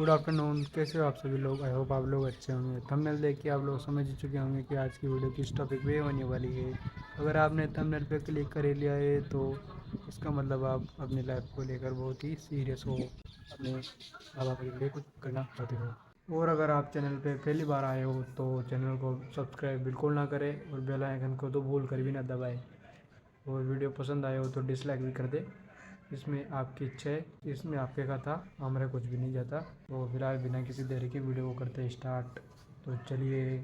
Good afternoon. कैसे हो आप सभी लोग? आई होप आप लोग अच्छे होंगे। थंबनेल देख के आप लोग समझ ही चुके होंगे कि आज की वीडियो किस टॉपिक पे होने वाली है। अगर आपने थंबनेल पे क्लिक कर लिया है तो इसका मतलब आप अपनी लाइफ को लेकर बहुत ही सीरियस हो, अपने माँ बाप के लिए कुछ करना चाहते हो। और अगर आप चैनल पे पहली बार आए हो तो चैनल को सब्सक्राइब बिल्कुल ना करें और बेल आइकन को तो भूल कर भी ना दबाएं। और वीडियो पसंद आए हो तो डिसलाइक भी कर दे। इसमें आपकी इच्छा है, इसमें आपके का था, हमारा कुछ भी नहीं जाता। तो फिलहाल बिना किसी देरी के वीडियो को करते हैं स्टार्ट। तो चलिए।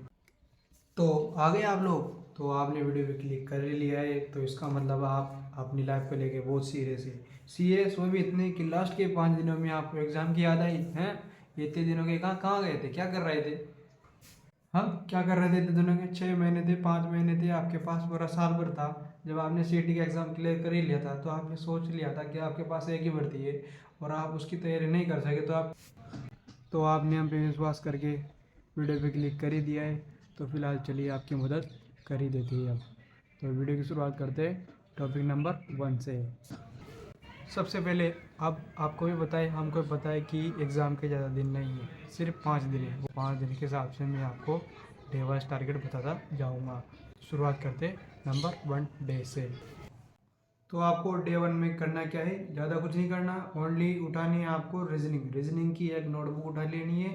तो आ गए आप लोग, तो आपने वीडियो पे क्लिक कर ही लिया है तो इसका मतलब आप अपनी लाइफ को लेके बहुत सीरियस है। सीरियस वो भी इतने कि लास्ट के 5 दिनों में आपको एग्ज़ाम की याद आई हैं। ये इतने दिनों के कहाँ कहाँ गए थे, क्या कर रहे थे? हाँ, क्या कर रहे थे इतने दिनों के? 6 महीने थे, 5 महीने थे, आपके पास पूरा साल भर था। जब आपने सीटी का एग्ज़ाम क्लियर कर ही लिया था तो आपने सोच लिया था कि आपके पास एक ही भर्ती है और आप उसकी तैयारी नहीं कर सके, तो आपने हम पे विश्वास करके वीडियो पे क्लिक कर ही दिया है। तो फिलहाल चलिए आपकी मदद कर ही देती है अब। तो वीडियो की शुरुआत करते हैं टॉपिक नंबर 1 से। सबसे पहले अब आपको भी बताए, हमको भी पता है कि एग्ज़ाम के ज़्यादा दिन नहीं है, सिर्फ 5 दिन है। वो 5 दिन के हिसाब से मैं आपको डे वाइज टारगेट बताता जाऊँगा। शुरुआत करते नंबर 1 डे से। तो आपको डे 1 में करना क्या है? ज़्यादा कुछ नहीं करना, ओनली उठानी है आपको रीजनिंग। रीजनिंग की एक नोटबुक उठा लेनी है।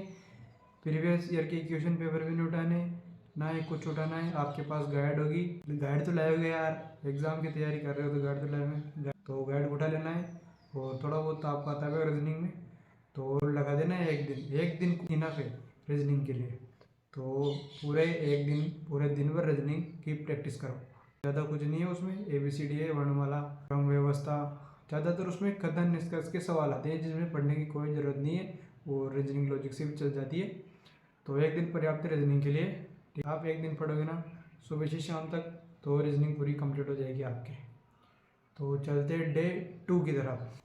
प्रीवियस ईयर के क्वेश्चन पेपर भी नहीं उठाने, ना ही कुछ उठाना है। आपके पास गाइड होगी, गाइड तो लाए होगे यार, एग्जाम की तैयारी कर रहे हो तो गाइड तो लाए होंगे, तो गाइड उठा लेना है। और थोड़ा बहुत तो आपको आता है रीजनिंग में, तो लगा देना है एक दिन। एक दिन इनफ है रीजनिंग के लिए। तो पूरे एक दिन, पूरे दिन भर रीजनिंग की प्रैक्टिस करो। ज़्यादा कुछ नहीं है उसमें, ABCD है, वर्णमाला, क्रम व्यवस्था। ज़्यादातर उसमें कथन निष्कर्ष के सवाल आते हैं जिसमें पढ़ने की कोई ज़रूरत नहीं है, वो रीजनिंग लॉजिक से भी चल जाती है। तो एक दिन पर्याप्त है रीजनिंग के लिए। आप एक दिन पढ़ोगे ना सुबह से शाम तक, तो रीजनिंग पूरी कंप्लीट हो जाएगी आपकी। तो चलते हैं डे 2 की तरफ।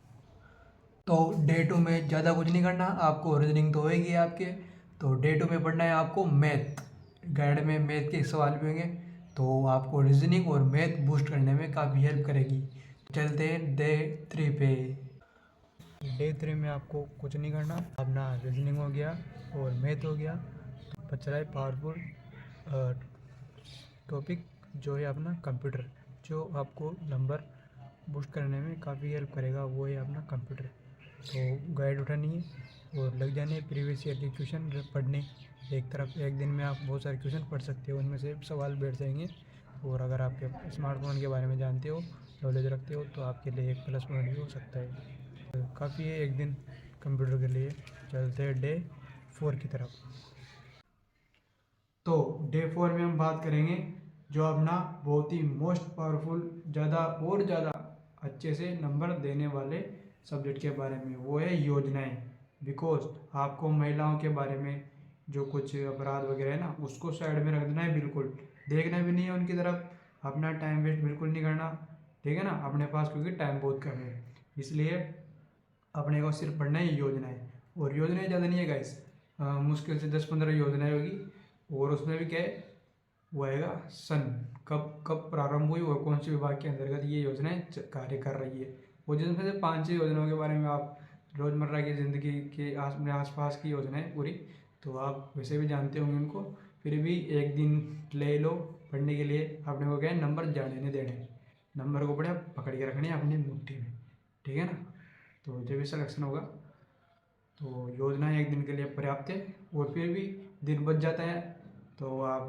तो डे 2 में ज़्यादा कुछ नहीं करना आपको, रीजनिंग तो होएगी आपके। तो डे 2 में पढ़ना है आपको मैथ। गाइड में मैथ के सवाल भी होंगे, तो आपको रीजनिंग और मैथ बूस्ट करने में काफ़ी हेल्प करेगी। चलते हैं डे 3 पे। डे 3 में आपको कुछ नहीं करना, अपना रीजनिंग हो गया और मैथ हो गया। बच रहा है पावरफुल टॉपिक, जो है अपना कंप्यूटर, जो आपको नंबर बूस्ट करने में काफ़ी हेल्प करेगा, वो है अपना कंप्यूटर। तो गाइड उठानी है और लग जाने प्रीवियस ईयर के क्वेश्चन पढ़ने। एक तरफ एक दिन में आप बहुत सारे क्वेश्चन पढ़ सकते हो, उनमें से सवाल बैठ जाएंगे। और अगर आपके स्मार्टफोन के बारे में जानते हो, नॉलेज रखते हो, तो आपके लिए एक प्लस पॉइंट भी हो सकता है। काफ़ी है एक दिन कंप्यूटर के लिए। चलते हैं डे 4 की तरफ। तो डे 4 में हम बात करेंगे जो अपना बहुत ही मोस्ट पावरफुल, ज़्यादा और ज़्यादा अच्छे से नंबर देने वाले सब्जेक्ट के बारे में, वो है योजनाएं। बिकॉज आपको महिलाओं के बारे में जो कुछ अपराध वगैरह है ना, उसको साइड में रख देना है, बिल्कुल देखना भी नहीं है उनकी तरफ। अपना टाइम वेस्ट बिल्कुल नहीं करना, ठीक है ना, अपने पास क्योंकि टाइम बहुत कम है, इसलिए अपने को सिर्फ पढ़ना है योजनाएं। और योजनाएं ज़्यादा नहीं है गाइस, मुश्किल से 10-15 योजनाएं होगी। और उसमें भी क्या है, वो आएगा सन, कब कब प्रारंभ हुई और कौन से विभाग के अंतर्गत ये योजनाएं कार्य कर रही है। वो जिसमें से 5-6 योजनाओं के बारे में आप रोज़मर्रा की ज़िंदगी के अपने आसपास की योजनाएं पूरी, तो आप वैसे भी जानते होंगे उनको। फिर भी एक दिन ले लो पढ़ने के लिए। अपने को क्या है, नंबर जाने नहीं देने, नंबर को बड़े पकड़ के रखने अपनी मुट्ठी में, ठीक है ना। तो जब भी सिलेक्शन होगा तो योजना एक दिन के लिए पर्याप्त है। और फिर भी दिन बच जाता है तो आप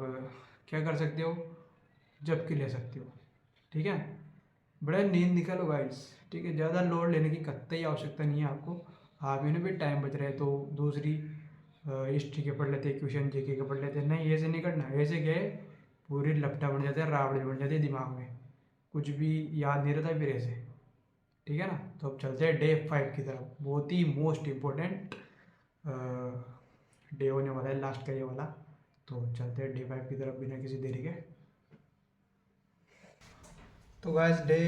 क्या कर सकते हो, झपकी ले सकते हो, ठीक है। बड़ा नींद निकालो गाइस, ठीक है, ज़्यादा लोड लेने की कतई आवश्यकता नहीं है आपको। आप इन्हें भी टाइम बच रहा है तो दूसरी हिस्ट्री के पढ़ लेते, क्वेश्चन जीके के पढ़ लेते, नहीं ऐसे नहीं करना। ऐसे क्या है, पूरी लपटा बन जाता है, रावड़ी बन जाती है दिमाग में, कुछ भी याद नहीं रहता फिर ऐसे, ठीक है ना। तो अब चलते हैं डे 5 की तरफ। बहुत ही मोस्ट इम्पोर्टेंट डे होने वाला है, लास्ट का ये वाला। तो चलते हैं डे 5 की तरफ बिना किसी देरी के। तो गाइस डे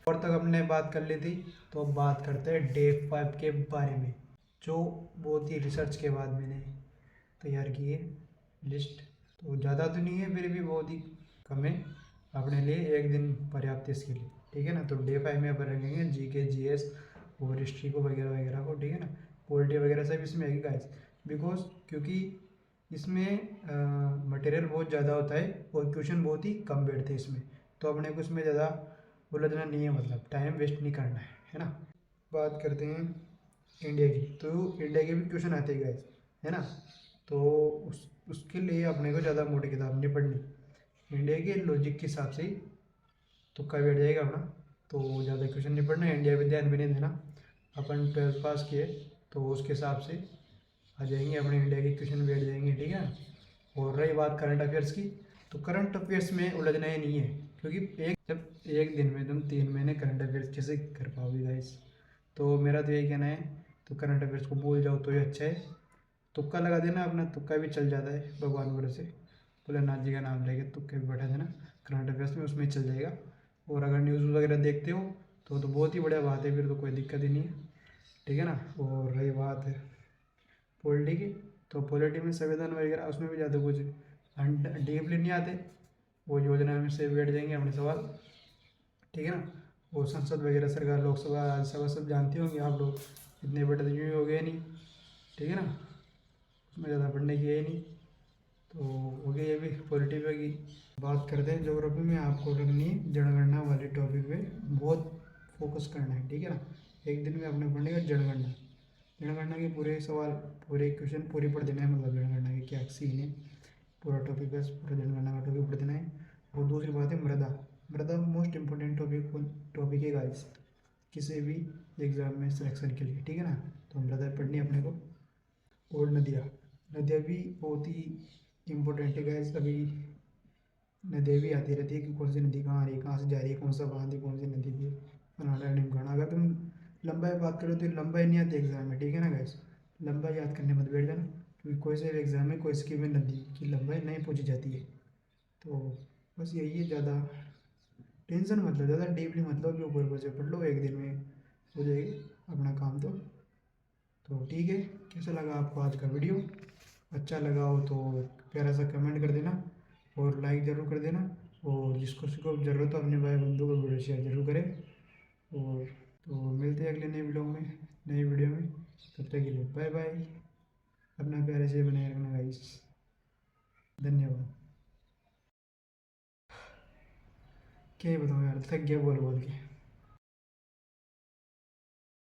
4 तक हमने बात कर ली थी, तो अब बात करते हैं डे 5 के बारे में, जो बहुत ही रिसर्च के बाद मैंने तैयार की है लिस्ट। तो ज़्यादा तो नहीं है, फिर भी बहुत ही कम है अपने लिए, एक दिन पर्याप्त है इसके लिए, ठीक है ना। तो डे 5 में अपन रखेंगे GK GS और हिस्ट्री को वगैरह वगैरह को, ठीक है ना। पॉलिटी वगैरह सब इसमें आएगी गाइस। बिकॉज क्योंकि इसमें मटेरियल बहुत ज़्यादा होता है और क्वेश्चन बहुत ही कम बैठते हैं इसमें, तो अपने को इसमें ज़्यादा उलझना नहीं है, मतलब टाइम वेस्ट नहीं करना है ना। बात करते हैं इंडिया की, तो इंडिया के भी क्वेश्चन आते हैं गाइस, है ना। तो उसके लिए अपने को ज़्यादा मोटी किताब नहीं पढ़नी, इंडिया के लॉजिक के हिसाब से ही तुक्का बैठ जाएगा अपना, तो ज़्यादा क्वेश्चन नहीं पढ़ना, इंडिया पे ध्यान भी नहीं देना। अपन 12th पास किए तो उसके हिसाब से आ जाएंगे, अपने इंडिया के क्वेश्चन बैठ जाएंगे, ठीक है। और रही बात करंट अफेयर्स की, तो करंट अफेयर्स में उलझना ही नहीं है, क्योंकि जब एक दिन में तुम 3 महीने करंट अफेयर्स कैसे कर पाओगे गाइस। तो मेरा तो यही कहना है, तो करंट अफेयर्स को भूल जाओ तो ये अच्छा है। तुक्का लगा देना, अपना तुक्का भी चल जाता है भगवान भरोसे, भोलेनाथ जी का नाम लेके तुक्के भी बैठा देना करंट अफेयर्स में, उसमें चल जाएगा। और अगर न्यूज़ वगैरह देखते हो तो बहुत ही बढ़िया बात है, फिर तो कोई दिक्कत ही नहीं है, ठीक है ना। और रही बात है पॉलिटी की, तो पॉलिटी में संविधान वगैरह उसमें भी ज़्यादा कुछ डीपली नहीं आते, वो योजना में से बैठ जाएंगे अपने सवाल, ठीक है ना। वो संसद वगैरह, सरकार, लोकसभा, राज्यसभा सब जानते होंगे आप लोग, इतने बड़े तो यूँ ही हो गए नहीं, ठीक है ना, उसमें ज़्यादा पढ़ने की है ही नहीं। तो हो गया ये भी पॉलिटी पे की। बात करते हैं ज्योग्राफी में, आपको रखनी है जनगणना वाले टॉपिक पे बहुत फोकस करना है, ठीक है ना। एक दिन में अपने पढ़ने का जनगणना, जनगणना के पूरे सवाल, पूरे क्वेश्चन पूरे पढ़ देना है, मतलब जनगणना के क्या सीन है, पूरा टॉपिक है, पूरा जनगणना का टॉपिक पढ़ देना है। और दूसरी बात है मृदा, मृदा मोस्ट इम्पोर्टेंट टॉपिक है गाइस, किसी भी एग्ज़ाम में सिलेक्शन के लिए, ठीक है ना। तो मृदा पढ़नी है अपने को। और नदियाँ, नदियाँ भी बहुत ही इम्पोर्टेंट है गाइस। अभी नदियाँ भी आती रहती है कि कौन सी नदी कहाँ आ रही है, कहाँ से जा रही है, कौन सा बांध है, कौन सी नदी भी फलाना ढिमकाना। अगर तुम लंबाई बात करो तो लंबाई नहीं आती एग्जाम में, ठीक है ना गाइस। लंबाई याद करने मत बैठ जाना, क्योंकि कोई से एग्जाम में कोई इसकी भी नदी की लंबाई नहीं पूछी जाती है। तो बस यही है, ज़्यादा टेंशन मतलब, ज़्यादा डीपली मतलब, जो ऊपर से पढ़ लो एक दिन में हो जाएगी अपना काम। तो ठीक है, कैसा लगा आपको आज का वीडियो? अच्छा लगा हो तो प्यारा सा कमेंट कर देना और लाइक ज़रूर कर देना, और जिसको जिसको ज़रूरत हो अपने भाई बंधु को वीडियो शेयर जरूर करें। और तो मिलते हैं अगले नए ब्लॉग में, नई वीडियो में, तब तक के लिए बाय बाय। अपना प्यारे से बनाए रखना गाइस, धन्यवाद। क्या ही बताऊँ यार, थक गया बोल बोल के।